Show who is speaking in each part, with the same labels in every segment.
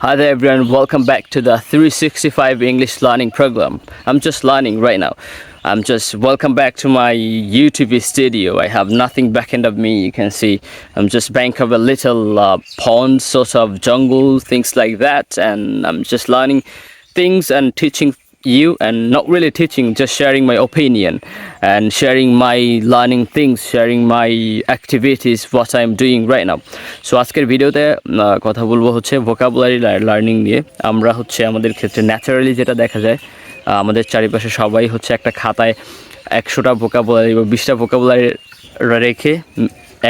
Speaker 1: Hi there everyone, welcome back to the 365 English learning program. I'm just learning right now. Welcome back to my YouTube studio. I have nothing back end of me. You can see I'm just bank of a little pond, sort of jungle, things like that. And I'm just learning things and teaching you, and not really teaching, just sharing my opinion and sharing my learning things, sharing my activities, what I'm doing right now. So আজকের ভিডিওতে কথা বলবো হচ্ছে vocabulary learning নিয়ে। আমরা হচ্ছে আমাদের ক্ষেত্রে ন্যাচারালি যেটা দেখা যায়, আমাদের চারিপাশে সবাই হচ্ছে একটা খাতায় 100টা ভোকাবুলারি বা 20টা ভোকাবুলারি রেখে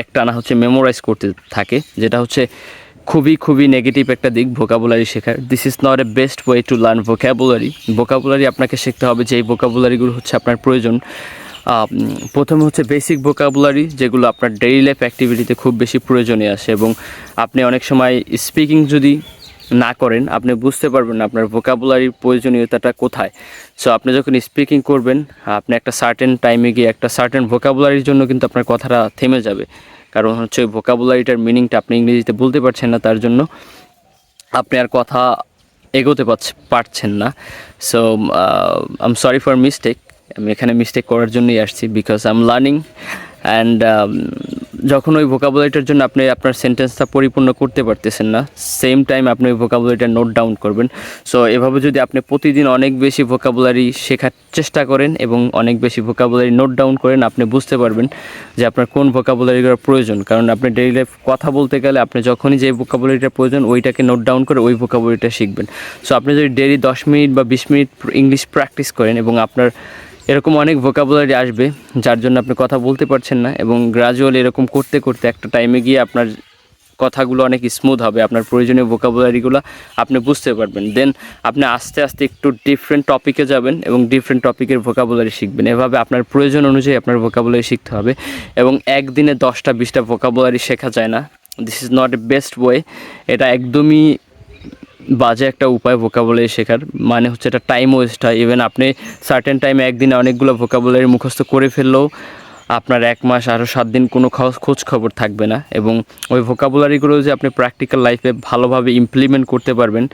Speaker 1: একটানা হচ্ছে মেমোরাইজ করতে থাকে, যেটা হচ্ছে খুবই নেগেটিভ একটা দিক ভোকাবুলারি শেখার। This is not a best way to learn vocabulary আপনাকে শিখতে হবে যে এই ভোকাবুলারিগুলো হচ্ছে আপনার প্রয়োজন। প্রথমে হচ্ছে বেসিক ভোকাবুলারি, যেগুলো আপনার ডেইলি লাইফ অ্যাক্টিভিটিতে খুব বেশি প্রয়োজনে আসে, এবং আপনি অনেক সময় স্পিকিং যদি না করেন আপনি বুঝতে পারবেন না আপনার ভোকাবুলারির প্রয়োজনীয়তাটা কোথায়। সো আপনি যখন স্পিকিং করবেন, আপনি একটা সার্টেন টাইমে গিয়ে একটা সার্টেন ভোকাবুলারির জন্য কিন্তু আপনার কথাটা থেমে যাবে, কারণ হচ্ছে ওই ভোকাবুলারিটার মিনিংটা আপনি ইংরেজিতে বলতে পারছেন না, তার জন্য আপনি আর কথা এগোতে পারছেন না। So I am sorry for mistake, আমি এখানে মিস্টেক করার জন্যই আসছি, because I am learning. And যখন ওই ভোকাবুলারিটার জন্য আপনি আপনার সেন্টেন্সটা পরিপূর্ণ করতে পারতেছেন না, সেম টাইম আপনি ওই ভোকাবুলারিটা নোট ডাউন করবেন। সো এভাবে যদি আপনি প্রতিদিন অনেক বেশি ভোকাবুলারি শেখার চেষ্টা করেন এবং অনেক বেশি ভোকাবুলারি নোট ডাউন করেন, আপনি বুঝতে পারবেন যে আপনার কোন ভোকাবুলারিগুলোর প্রয়োজন। কারণ আপনি ডেইলি লাইফ কথা বলতে গেলে আপনি যখনই যে ভোকাবুলারিটার প্রয়োজন ওইটাকে নোট ডাউন করে ওই ভোকাবুলারিটা শিখবেন। সো আপনি যদি ডেইলি 10 মিনিট বা 20 মিনিট ইংলিশ প্র্যাকটিস করেন, এবং আপনার এরকম অনেক ভোকাবুলারি আসবে যার জন্য আপনি কথা বলতে পারছেন না, এবং গ্রাজুয়ালি এরকম করতে করতে একটা টাইমে গিয়ে আপনার কথাগুলো অনেক স্মুথ হবে, আপনার প্রয়োজনীয় ভোকাবুলারিগুলো আপনি বুঝতে পারবেন। দেন আপনি আস্তে আস্তে একটু ডিফারেন্ট টপিকে যাবেন এবং ডিফারেন্ট টপিকের ভোকাবুলারি শিখবেন। এভাবে আপনার প্রয়োজন অনুযায়ী আপনার ভোকাবুলারি শিখতে হবে, এবং একদিনে 10টা 20টা ভোকাবুলারি শেখা যায় না। This is not a best way, এটা একদমই বাজে একটা উপায় ভোকাবুলারি শেখার। মানে হচ্ছে এটা টাইম ওয়েস্ট হয়। ইভেন আপনি সার্টেন টাইমে একদিনে অনেকগুলো ভোকাবুলারি মুখস্থ করে ফেললেও আপনার 1 মাস আরও 7 দিন কোনো খোঁজ খবর থাকবে না, এবং ওই ভোকাবুলারিগুলো যে আপনি প্র্যাকটিক্যাল লাইফে ভালোভাবে ইমপ্লিমেন্ট করতে পারবেন,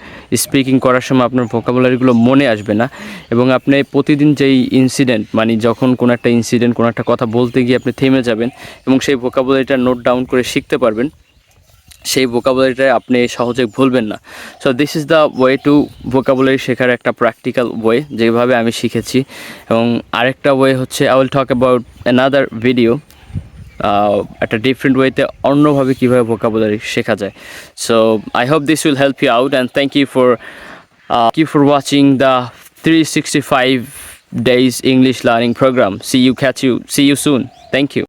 Speaker 1: স্পিকিং করার সময় আপনার ভোকাবুলারিগুলো মনে আসবে না। এবং আপনি প্রতিদিন যেই ইনসিডেন্ট, মানে যখন কোনো একটা ইনসিডেন্ট কোনো একটা কথা বলতে গিয়ে আপনি থেমে যাবেন এবং সেই ভোকাবুলারিটা নোট ডাউন করে শিখতে পারবেন, সেই ভোকাবুলারিটা আপনি সহজে ভুলবেন না। So this is the way to vocabulary শেখার একটা প্র্যাকটিক্যাল ওয়ে, যেভাবে আমি শিখেছি। এবং আরেকটা ওয়ে হচ্ছে, I will talk about another video, একটা ডিফারেন্ট ওয়েতে অন্যভাবে কীভাবে ভোকাবুলারি শেখা যায়। So I hope this will help you out, and thank you for watching the 365 days English learning program. See you soon. Thank you.